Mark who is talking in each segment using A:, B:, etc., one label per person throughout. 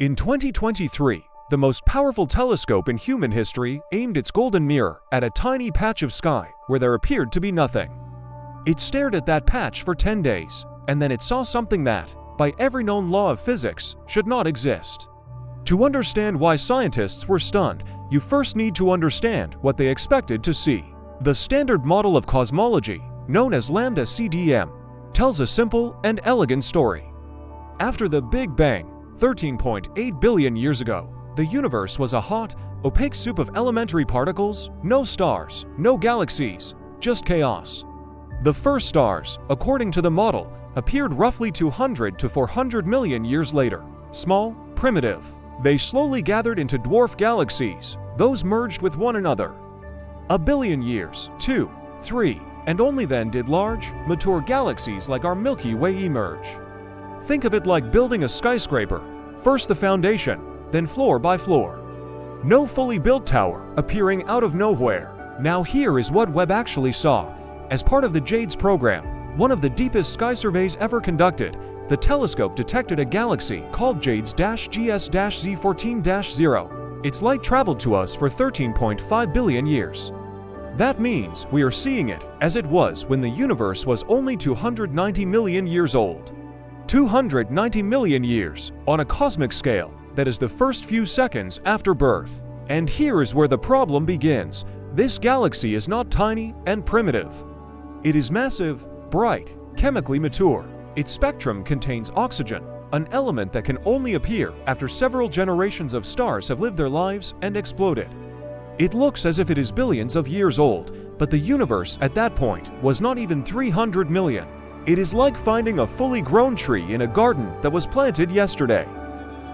A: In 2023, the most powerful telescope in human history aimed its golden mirror at a tiny patch of sky where there appeared to be nothing. It stared at that patch for 10 days, and then it saw something that, by every known law of physics, should not exist. To understand why scientists were stunned, you first need to understand what they expected to see. The standard model of cosmology, known as lambda CDM, tells a simple and elegant story. After the Big Bang, 13.8 billion years ago, the universe was a hot, opaque soup of elementary particles, no stars, no galaxies, just chaos. The first stars, according to the model, appeared roughly 200 to 400 million years later. Small, primitive. They slowly gathered into dwarf galaxies. Those merged with one another. A billion years, 2, 3, and only then did large, mature galaxies like our Milky Way emerge. Think of it like building a skyscraper. First the foundation, then floor by floor. No fully built tower appearing out of nowhere. Now here is what Webb actually saw. As part of the JWST program, one of the deepest sky surveys ever conducted, the telescope detected a galaxy called JWST-GS-Z14-0. Its light traveled to us for 13.5 billion years. That means we are seeing it as it was when the universe was only 290 million years old. 290 million years, on a cosmic scale, that is the first few seconds after birth. And here is where the problem begins. This galaxy is not tiny and primitive. It is massive, bright, chemically mature. Its spectrum contains oxygen, an element that can only appear after several generations of stars have lived their lives and exploded. It looks as if it is billions of years old, but the universe at that point was not even 300 million. It is like finding a fully grown tree in a garden that was planted yesterday.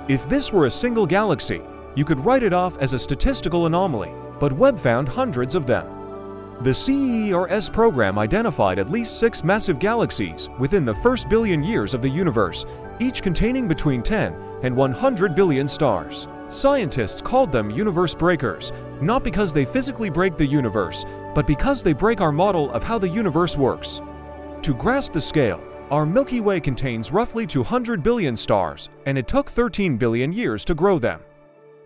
A: If this were a single galaxy, you could write it off as a statistical anomaly, but Webb found hundreds of them. The CEERS program identified at least 6 massive galaxies within the first billion years of the universe, each containing between 10 and 100 billion stars. Scientists called them universe breakers, not because they physically break the universe, but because they break our model of how the universe works. To grasp the scale, our Milky Way contains roughly 200 billion stars, and it took 13 billion years to grow them.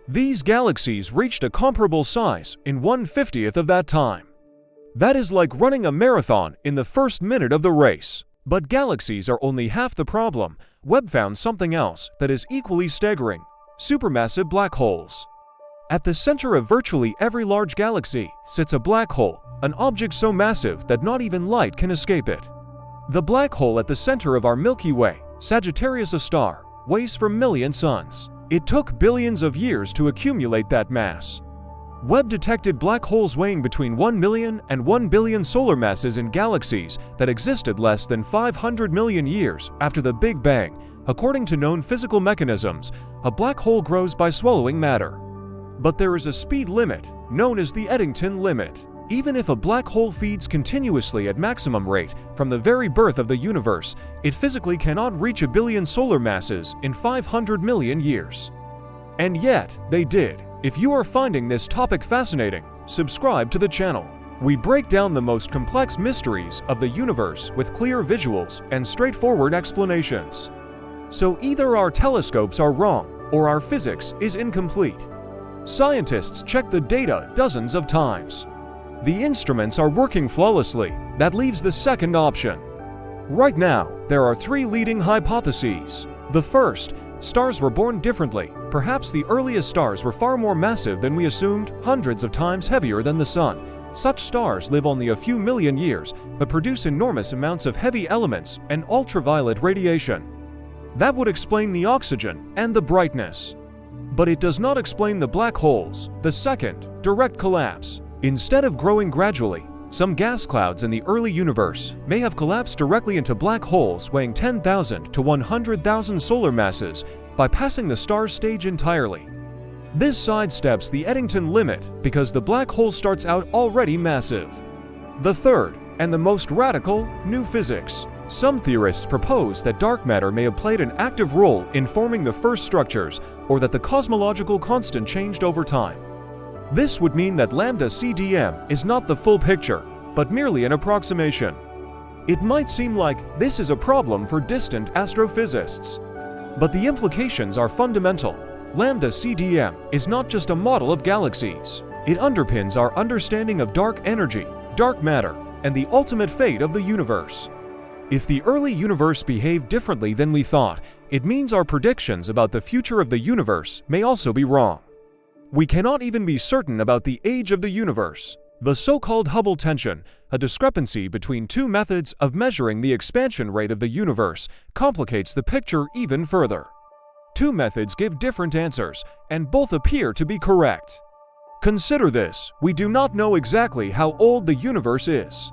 A: These galaxies reached a comparable size in 1/50th of that time. That is like running a marathon in the first minute of the race. But galaxies are only half the problem. Webb found something else that is equally staggering: supermassive black holes. At the center of virtually every large galaxy sits a black hole, an object so massive that not even light can escape it. The black hole at the center of our Milky Way, Sagittarius A star, weighs for million suns. It took billions of years to accumulate that mass. Webb detected black holes weighing between 1 million and 1 billion solar masses in galaxies that existed less than 500 million years after the Big Bang. According to known physical mechanisms, a black hole grows by swallowing matter. But there is a speed limit, known as the Eddington limit. Even if a black hole feeds continuously at maximum rate from the very birth of the universe, it physically cannot reach a billion solar masses in 500 million years. And yet, they did. If you are finding this topic fascinating, subscribe to the channel. We break down the most complex mysteries of the universe with clear visuals and straightforward explanations. So either our telescopes are wrong, or our physics is incomplete. Scientists check the data dozens of times. The instruments are working flawlessly. That leaves the second option. Right now, there are 3 leading hypotheses. The first, stars were born differently. Perhaps the earliest stars were far more massive than we assumed, hundreds of times heavier than the Sun. Such stars live only a few million years, but produce enormous amounts of heavy elements and ultraviolet radiation. That would explain the oxygen and the brightness. But it does not explain the black holes. The second, direct collapse. Instead of growing gradually, some gas clouds in the early universe may have collapsed directly into black holes weighing 10,000 to 100,000 solar masses, bypassing the star stage entirely. This sidesteps the Eddington limit because the black hole starts out already massive. The third, and the most radical, new physics. Some theorists propose that dark matter may have played an active role in forming the first structures, or that the cosmological constant changed over time. This would mean that lambda CDM is not the full picture, but merely an approximation. It might seem like this is a problem for distant astrophysicists. But the implications are fundamental. Lambda CDM is not just a model of galaxies. It underpins our understanding of dark energy, dark matter, and the ultimate fate of the universe. If the early universe behaved differently than we thought, it means our predictions about the future of the universe may also be wrong. We cannot even be certain about the age of the universe. The so-called Hubble tension, a discrepancy between two methods of measuring the expansion rate of the universe, complicates the picture even further. Two methods give different answers, and both appear to be correct. Consider this: we do not know exactly how old the universe is.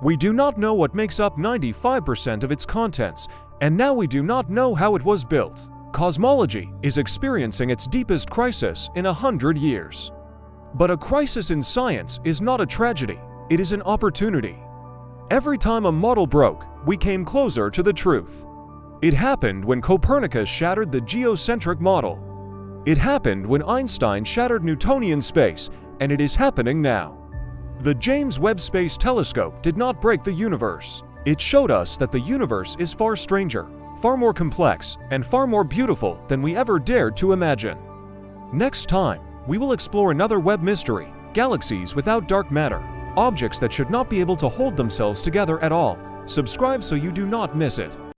A: We do not know what makes up 95% of its contents, and now we do not know how it was built. Cosmology is experiencing its deepest crisis in 100 years. But a crisis in science is not a tragedy, it is an opportunity. Every time a model broke, we came closer to the truth. It happened when Copernicus shattered the geocentric model. It happened when Einstein shattered Newtonian space, and it is happening now. The James Webb Space Telescope did not break the universe. It showed us that the universe is far stranger, far more complex, and far more beautiful than we ever dared to imagine. Next time, we will explore another Webb mystery: galaxies without dark matter, objects that should not be able to hold themselves together at all. Subscribe so you do not miss it.